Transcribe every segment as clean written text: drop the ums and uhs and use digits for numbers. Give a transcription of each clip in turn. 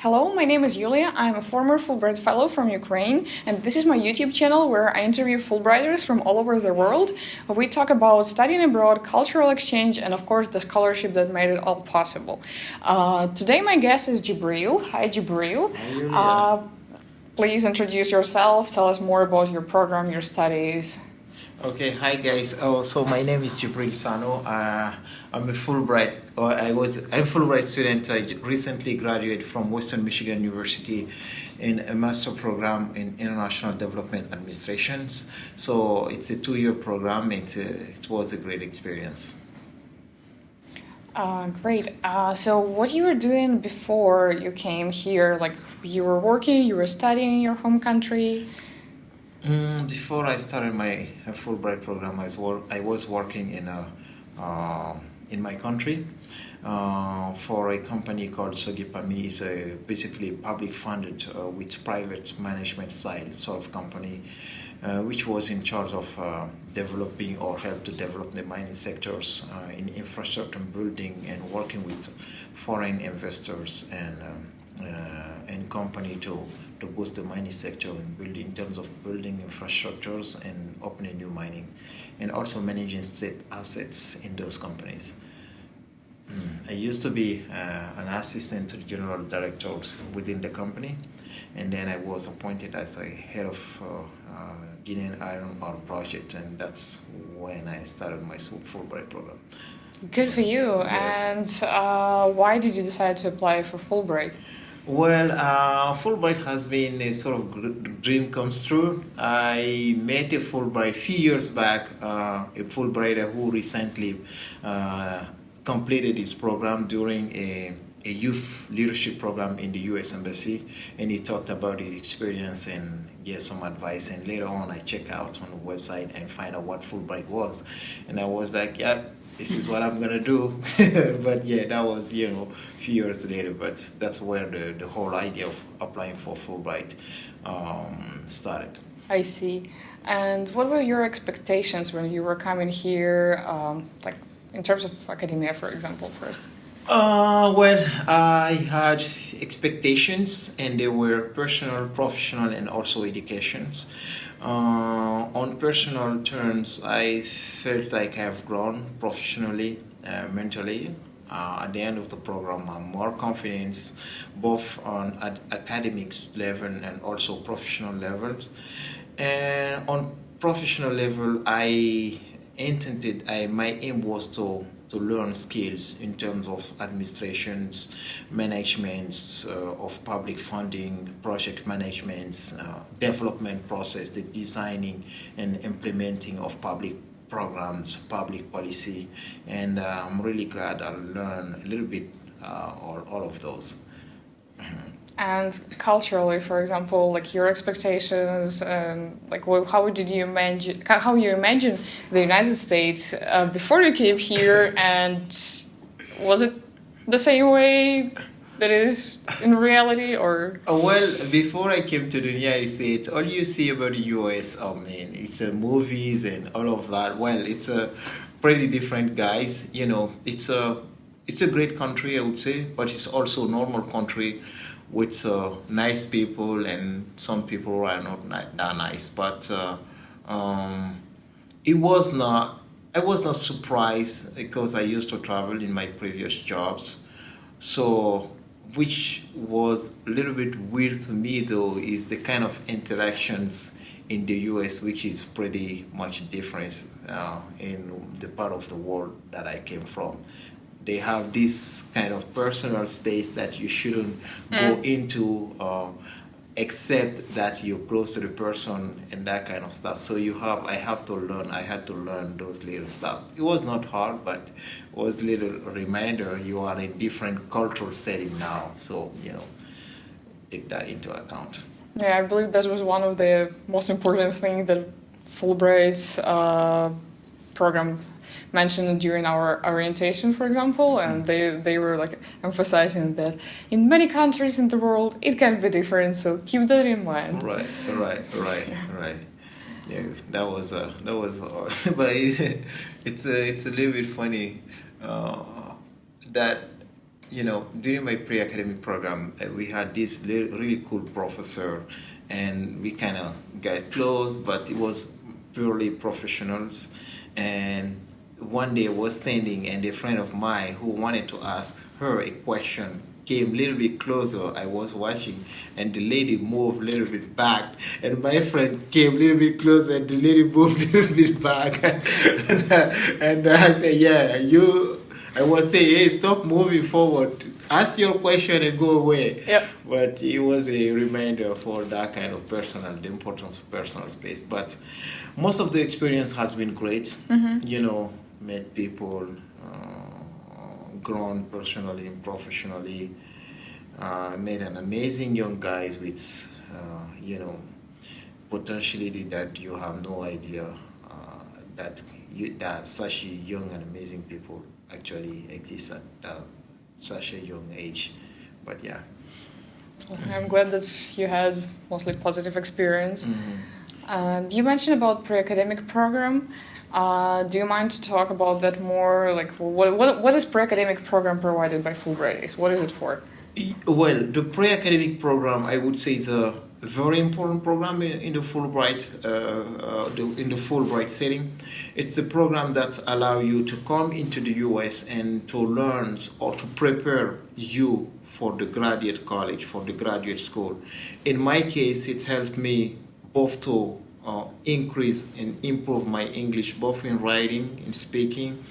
Hello, my name is Yulia. I'm a former Fulbright Fellow from Ukraine, and this is my YouTube channel where I interview Fulbrighters from all over the world. We talk about studying abroad, cultural exchange, and of course the scholarship that made it all possible. Today my guest is Djibril. Hi, Djibril. Hi, Yulia. Please introduce yourself, tell us more about your program, your studies. Okay, hi guys. So my name is Djibril Sano. I'm a Fulbright. I'm Fulbright student. I recently graduated from Western Michigan University in a master program in International Development Administrations. So it's a 2-year program. It was a great experience. Great. So what you were doing before you came here? Like you were working, you were studying in your home country? Before I started my Fulbright program, I was working in my country for a company called Sogipami. It's basically public funded with private management style sort of company, which was in charge of developing or help to develop the mining sectors in infrastructure and building, and working with foreign investors and company to boost the mining sector and build in terms of building infrastructures and opening new mining, and also managing state assets in those companies. I used to be an assistant to the general directors within the company, and then I was appointed as a head of Guinean iron ore project, and that's when I started my Fulbright program. Good for you. Yeah. And why did you decide to apply for Fulbright? Well, Fulbright has been a sort of dream comes true. I met a Fulbright a few years back, a Fulbrighter who recently completed his program during a youth leadership program in the U.S. Embassy, and he talked about his experience and gave some advice. And later on, I checked out on the website and find out what Fulbright was, and I was like, yeah, this is what I'm gonna do. But yeah, that was a few years later. But that's where the whole idea of applying for Fulbright started. I see. And what were your expectations when you were coming here, like in terms of academia, for example, first? Well, I had expectations, and they were personal, professional, and also educations. On personal terms, I felt like I have grown professionally, mentally. At the end of the program, I'm more confident, both on academics level and also professional levels. And on professional level, my aim was to learn skills in terms of administrations, managements of public funding, project managements, development process, the designing and implementing of public programs, public policy, and I'm really glad I learned a little bit all of those. And culturally, for example, like your expectations, like how you imagine the United States before you came here, and was it the same way that it is in reality, or? Well, before I came to the United States, all you see about the US, oh man, it's movies and all of that. Well, it's a pretty different, guys. It's a great country, I would say, but it's also a normal country with nice people, and some people are not that nice. But I was not surprised, because I used to travel in my previous jobs. So, which was a little bit weird to me though, is the kind of interactions in the US, which is pretty much different in the part of the world that I came from. They have this kind of personal space that you shouldn't go into, except that you're close to the person and that kind of stuff. So I had to learn those little stuff. It was not hard, but it was a little reminder you are in different cultural setting now. So, take that into account. Yeah, I believe that was one of the most important things that Fulbright's program mentioned during our orientation, for example, and they were like emphasizing that in many countries in the world it can be different, so keep that in mind. Right. Yeah, that was but it's a little bit funny that during my pre-academic program, we had this really cool professor, and we kind of got close, but it was purely professionals. And one day I was standing, and a friend of mine who wanted to ask her a question came a little bit closer. I was watching, and the lady moved a little bit back, and my friend came a little bit closer, and the lady moved a little bit back. And I said, yeah, I was saying, hey, stop moving forward. Ask your question and go away. Yep. But it was a reminder for that kind of the importance of personal space. But most of the experience has been great. Met people, grown personally and professionally. Met an amazing young guy with, potentially that you have no idea that such young and amazing people actually exist at such a young age. But yeah. I'm glad that you had mostly positive experience. And you mentioned about pre-academic program. Do you mind to talk about that more? Like, what is pre-academic program provided by Fulbright? What is it for? Well, the pre-academic program, I would say, is a very important program in the Fulbright setting. It's the program that allows you to come into the U.S. and to learn or to prepare you for the graduate college, for the graduate school. In my case, it helped me both to increase and improve my English, both in writing and speaking.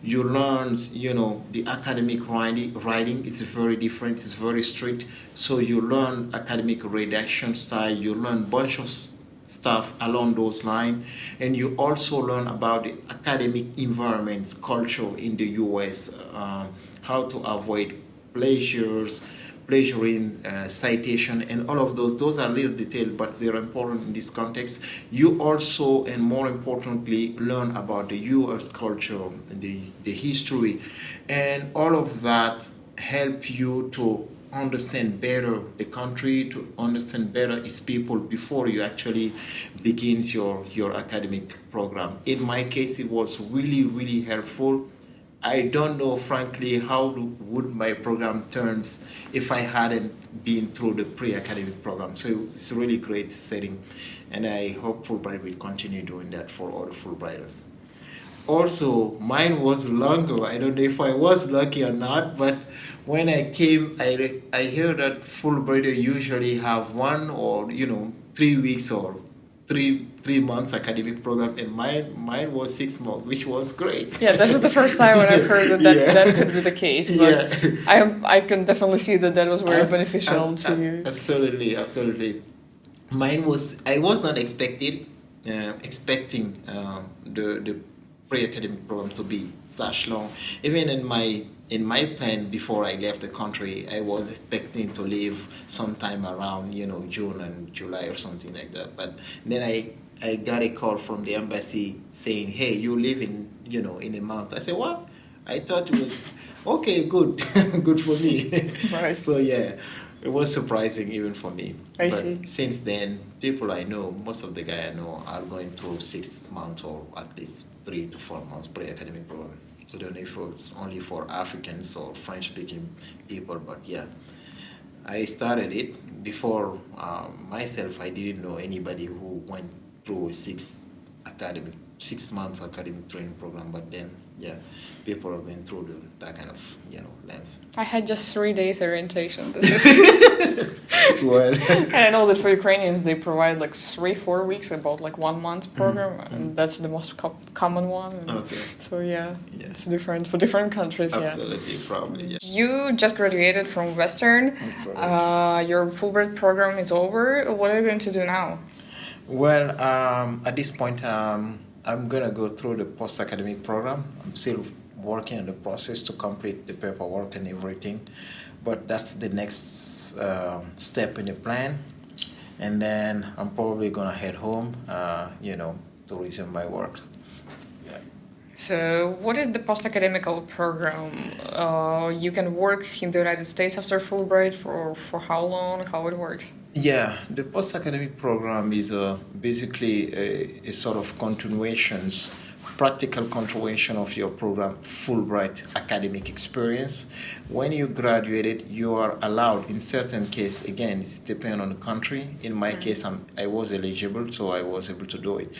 You learn, the academic writing is very different, it's very strict. So you learn academic redaction style, you learn a bunch of stuff along those lines. And you also learn about the academic environment, culture in the US, how to avoid plagiarism, citation, and all of those are little detailed, but they're important in this context. You also, and more importantly, learn about the U.S. culture, the history, and all of that help you to understand better the country, to understand better its people before you actually begins your academic program. In my case, it was really, really helpful. I don't know, frankly, how would my program turns if I hadn't been through the pre-academic program. So it's a really great setting, and I hope Fulbright will continue doing that for all the Fulbrighters. Also, mine was longer. I don't know if I was lucky or not, but when I came, I heard that Fulbrighter usually have 1 or 3 weeks or three months academic program, and mine was 6 months, which was great. Yeah, that was the first time when I heard that could be the case. But I can definitely see that was very beneficial to you. Absolutely. Mine was, I was not expecting the pre-academic program to be such long. Even in my plan before I left the country, I was expecting to leave sometime around June and July or something like that. But then I got a call from the embassy saying, "Hey, you leave in a month." I said, "What?" I thought it was okay, good, good for me. Right. So yeah, it was surprising even for me. I But see. since then, people I know, most of the guys I know, are going through 6 months or at least 3 to 4 months pre-academic program. I don't know if it's only for Africans or French-speaking people, but yeah, I started it before myself. I didn't know anybody who went through 6 months academic training program, but then yeah, people have been through that kind of lens. I had just 3 days orientation. This is Well, and I know that for Ukrainians they provide like 3-4 weeks, about like 1 month program, and that's the most common one. And okay, so yeah, Yeah. it's different for different countries. absolutely, probably, yeah. You just graduated from Western. Your Fulbright program is over. What are you going to do now? Well, at this point, I'm gonna go through the post-academic program. I'm still working on the process to complete the paperwork and everything, but that's the next step in the plan. And then I'm probably gonna head home, to resume my work. Yeah. So, what is the post-academical program? You can work in the United States after Fulbright for how long? How it works? Yeah, the post-academic program is basically a sort of continuations practical contribution of your program, Fulbright academic experience. When you graduated, you are allowed, in certain case, again, it's depending on the country. In my case, I was eligible, so I was able to do it.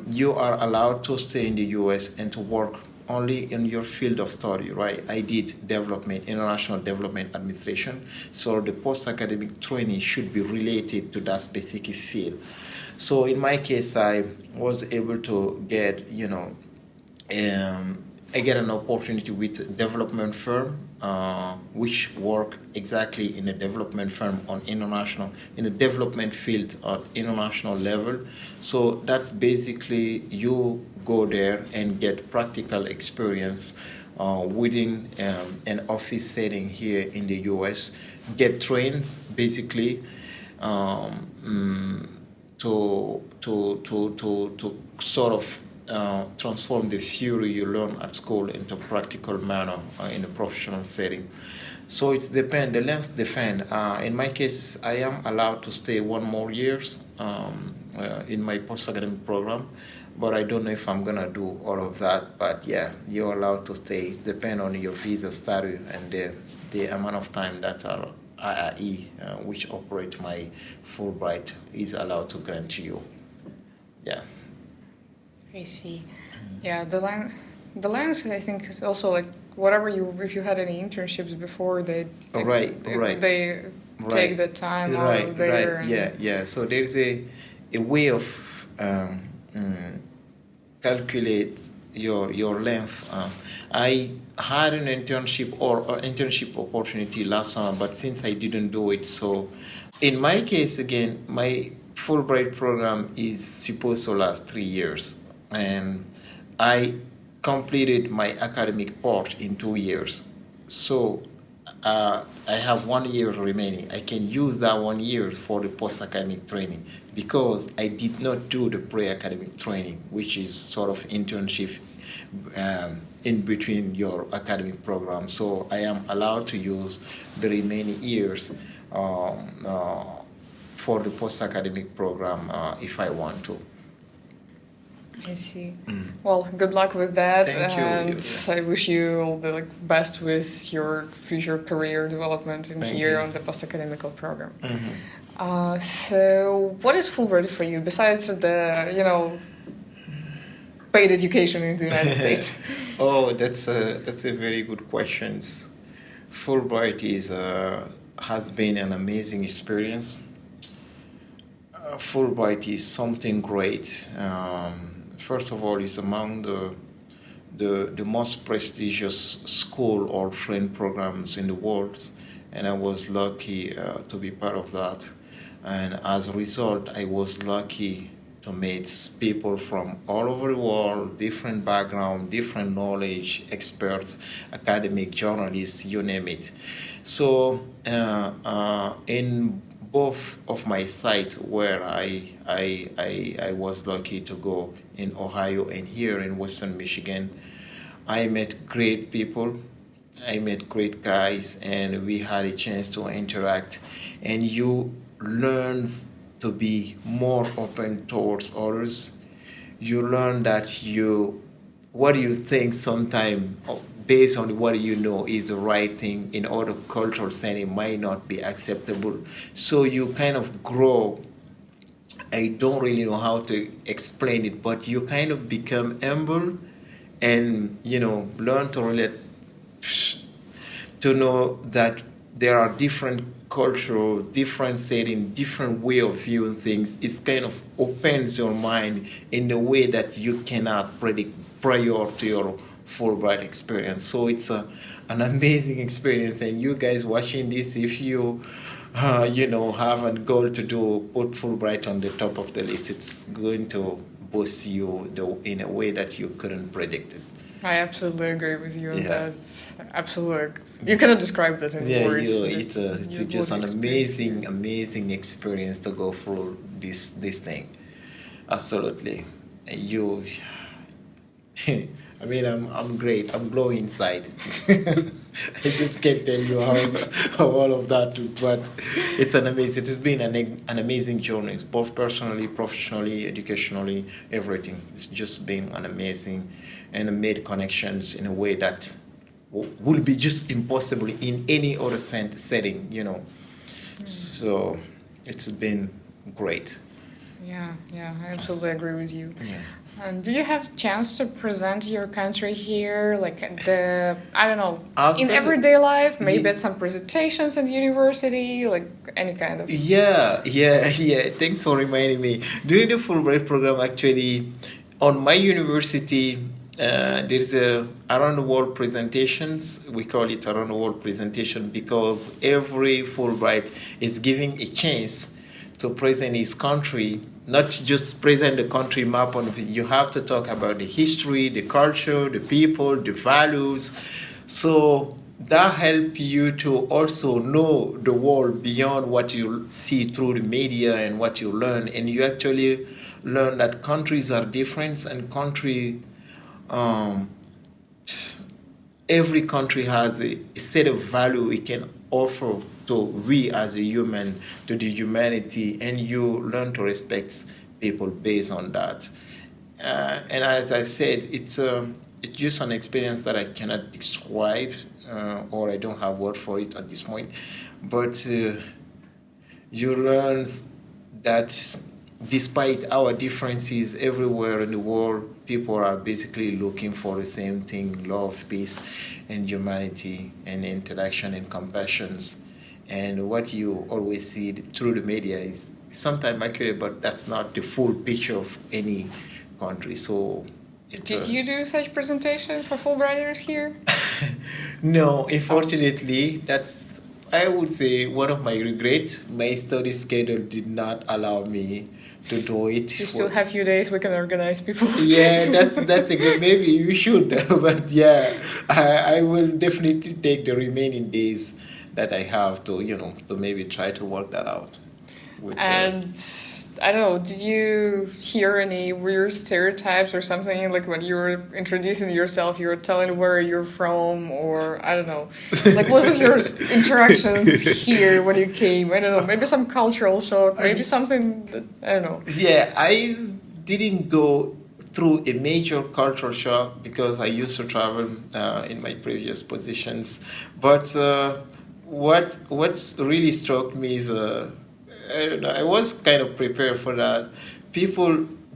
You are allowed to stay in the U.S. and to work only in your field of study, right? I did development, international development administration, so the post-academic training should be related to that specific field. So in my case, I was able to get, I get an opportunity with a development firm, which work exactly in a development firm on international, in a development field at international level. So that's basically you go there and get practical experience within an office setting here in the U.S. Get trained basically to sort of transform the theory you learn at school into practical manner in a professional setting. So it's depend. The length depend. In my case, I am allowed to stay 1 more years in my post-academic program, but I don't know if I'm gonna do all of that. But yeah, you're allowed to stay. It depends on your visa status and the amount of time that our IIE, which operate my Fulbright, is allowed to grant to you. Yeah. I see. Yeah, the length, I think, is also like whatever if you had any internships before, they take the time out of there. Yeah. So there's a way of calculate your length. I had an internship or internship opportunity last summer, but since I didn't do it, so in my case, again, my Fulbright program is supposed to last 3 years, and I completed my academic part in 2 years. So I have 1 year remaining. I can use that 1 year for the post-academic training because I did not do the pre-academic training, which is sort of internship in between your academic program. So I am allowed to use the remaining years for the post-academic program if I want to. I see. Well, good luck with that. Thank you. And I wish you all the best with your future career development here on the post-academical program. So what is Fulbright for you besides the, paid education in the United States? Oh, that's a very good question. Fulbright has been an amazing experience. Fulbright is something great. First of all, it's among the most prestigious school or training programs in the world, and I was lucky to be part of that. And as a result, I was lucky to meet people from all over the world, different background, different knowledge, experts, academic, journalists, you name it. So in both of my sites where I was lucky to go in Ohio and here in Western Michigan, I met great people, I met great guys, and we had a chance to interact, and you learn to be more open towards others. You learn that what you think sometimes based on what you know is the right thing in other cultural setting might not be acceptable. So you kind of grow. I don't really know how to explain it, but you kind of become humble and, learn to relate, to know that there are different cultural, different setting, different way of viewing things. It kind of opens your mind in a way that you cannot predict prior to your Fulbright experience. So it's an amazing experience, and you guys watching this, if you have a goal to put Fulbright on the top of the list, it's going to boost you in a way that you couldn't predict it. I absolutely agree with you on that. Absolutely, you cannot describe that in words. It's just an amazing experience to go through this thing. Absolutely, you. I mean, I'm great. I'm glowing inside. I just can't tell you how all of that, but it's an amazing. It has been an amazing journey, both personally, professionally, educationally, everything. It's just been an amazing, and made connections in a way that would be just impossible in any other setting, you know. So it's been great. Yeah, I absolutely agree with you. Yeah. And did you have chance to present your country here, like I don't know, in Absolutely. everyday life, maybe at some presentations at university, like any kind of... Yeah. Thanks for reminding me. During the Fulbright program, actually, on my university, there's a around the world presentations. We call it around the world presentation because every Fulbright is giving a chance to present his country, not just present the country map on it. You have to talk about the history, the culture, the people, the values. So that helps you to also know the world beyond what you see through the media and what you learn. And you actually learn that countries are different and every country has a set of value it can offer to we as a human, to the humanity, and you learn to respect people based on that. And as I said, it's just an experience that I cannot describe, or I don't have word for it at this point. But you learn that despite our differences everywhere in the world, people are basically looking for the same thing: love, peace, and humanity, and interaction and compassion. And what you always see through the media is sometimes accurate, but that's not the full picture of any country. So, Did you do such presentations for Fulbrighters here? No, unfortunately, that's, I would say, one of my regrets. My study schedule did not allow me to do it. You still have few days we can organize people. Yeah, that's a good. Maybe you should, but yeah, I will definitely take the remaining days that I have to maybe try to work that out. And I don't know, did you hear any weird stereotypes or something? Like when you were introducing yourself, you were telling where you're from, or I don't know. Like what was your interactions here when you came? I don't know, maybe some cultural shock, maybe something that, I don't know. Yeah, I didn't go through a major cultural shock because I used to travel in my previous positions. But what's really struck me is I don't know, I was kind of prepared for that.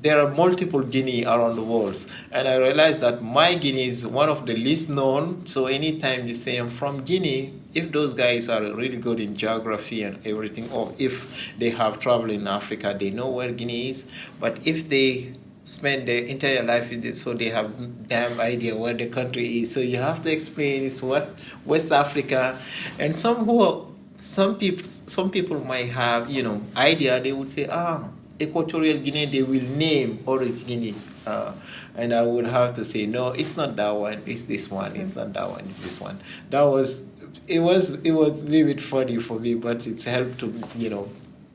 There are multiple Guinea around the world, and I realized that my Guinea is one of the least known. So anytime you say I'm from Guinea, if those guys are really good in geography and everything, or if they have traveled in Africa, they know where Guinea is. But if they spend their entire life in it, so they have damn idea where the country is. So you have to explain it's what West Africa, and some people might have idea. They would say Equatorial Guinea. They will name Orange Guinea, and I would have to say no, it's not that one. It's this one. It's not that one. It's this one. It was a little bit funny for me, but it's helped to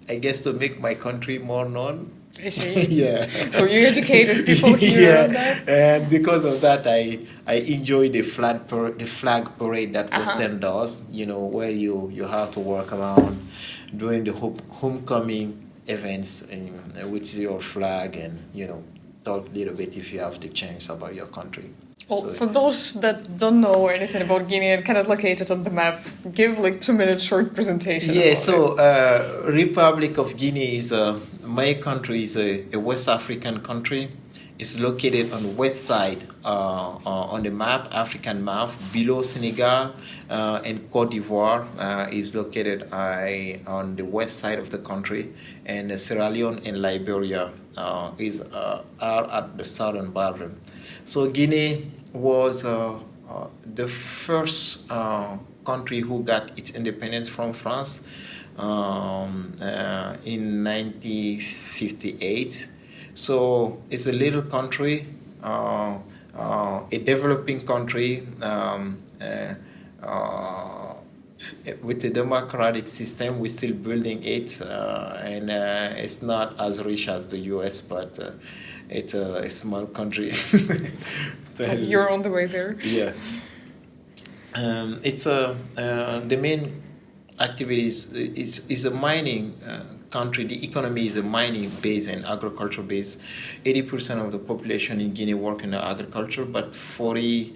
I guess to make my country more known. I see. Yeah. So you educated people here on that? And because of that, I enjoy the flag parade that Western does. Where you have to walk around during the homecoming events and with your flag and talk a little bit if you have the chance about your country. Well, for those that don't know anything about Guinea and cannot locate it on the map, give like 2 minute short presentation. Yeah, so Republic of Guinea is my country is a West African country. It's located on the west side on the map, African map, below Senegal, and Cote d'Ivoire is located on the west side of the country, and Sierra Leone and Liberia are at the southern border. So Guinea was the first country who got its independence from France in 1958. So it's a little country, a developing country with a democratic system. We're still building it, and it's not as rich as the U.S., but it's a small country. You're on the way there. Yeah. It's the main activities is a mining country. The economy is a mining base and agriculture base. 80% of the population in Guinea work in agriculture, but 45%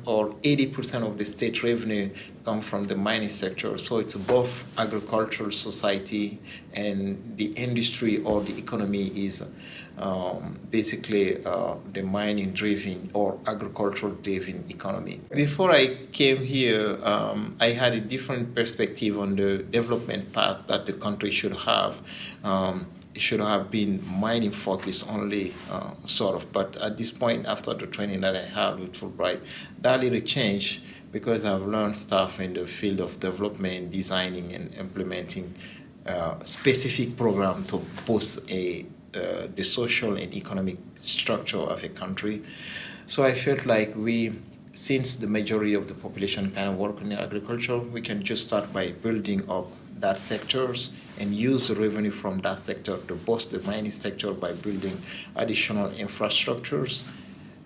or 80% of the state revenue come from the mining sector. So it's both agricultural society and the industry or the economy is basically the mining driven or agricultural driven economy. Before I came here, I had a different perspective on the development path that the country should have. It should have been mining focused only, sort of. But at this point, after the training that I had with Fulbright, that little changed because I've learned stuff in the field of development, designing, and implementing specific program to boost the social and economic structure of a country. So I felt like since the majority of the population kind of work in agriculture, we can just start by building up that sectors and use the revenue from that sector to boost the mining sector by building additional infrastructures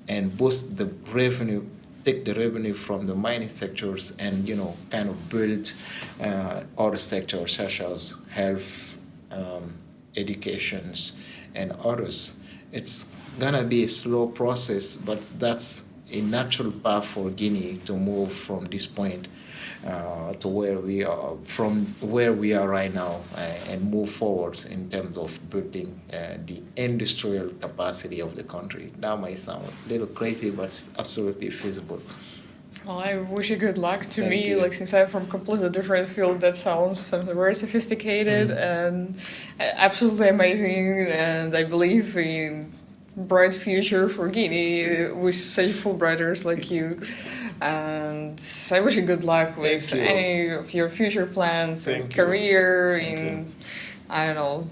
and boost the revenue, take the revenue from the mining sectors and, kind of build other sectors such as health, educations, and others. It's gonna be a slow process, but that's a natural path for Guinea to move from this point to where we are, from where we are right now, and move forward in terms of building the industrial capacity of the country. That might sound a little crazy, but it's absolutely feasible. Well, I wish you good luck. To Thank me, you. since I'm from a completely different field, that sounds something very sophisticated and absolutely amazing. And I believe in bright future for Guinea with such Fulbrighters like you. And I wish you good luck with Thank you. any of your future plans Thank and you. career Thank in, I don't know,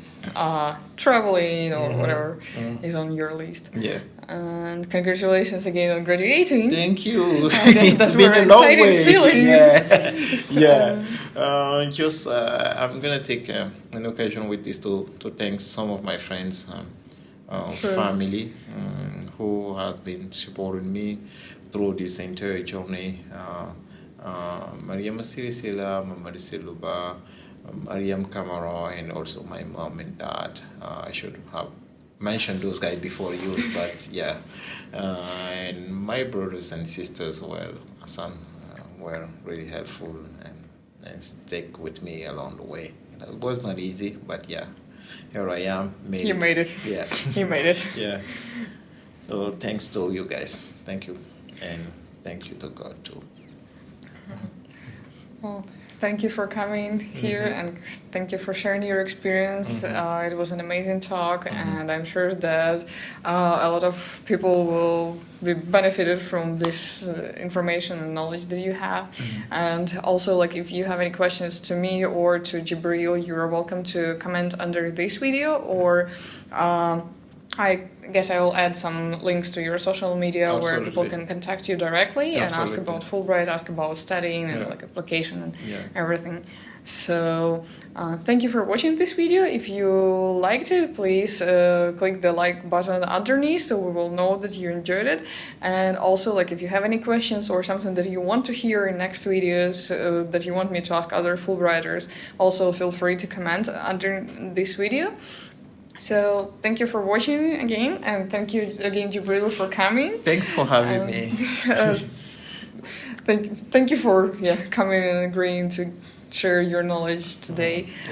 traveling or whatever is on your list. Yeah. And congratulations again on graduating. Thank you. That's It's been very a long exciting way. feeling. Yeah. I'm gonna take an occasion with this to thank some of my friends, Sure. family, who have been supporting me through this entire journey. Mariam Sirisila, Mamadi Siluba, Mariam Kamara, and also my mom and dad. I should have mentioned those guys before you, but yeah. And my brothers and sisters, Hassan, were really helpful and stick with me along the way. It was not easy, but yeah, here I am. You made it. Yeah. You made it. Yeah. So thanks to you guys. Thank you. And thank you to God too. Well, thank you for coming here and thank you for sharing your experience. It was an amazing talk, and I'm sure that a lot of people will be benefited from this information and knowledge that you have. And also, if you have any questions to me or to Djibril, you are welcome to comment under this video, or I guess I will add some links to your social media where people can contact you directly and ask about Fulbright, ask about studying and application and everything. So thank you for watching this video. If you liked it, please click the like button underneath so we will know that you enjoyed it. And also, if you have any questions or something that you want to hear in next videos that you want me to ask other Fulbrighters, also feel free to comment under this video. So thank you for watching again, and thank you again, Djibril, for coming. Thanks for having me. Thank you for coming and agreeing to share your knowledge today.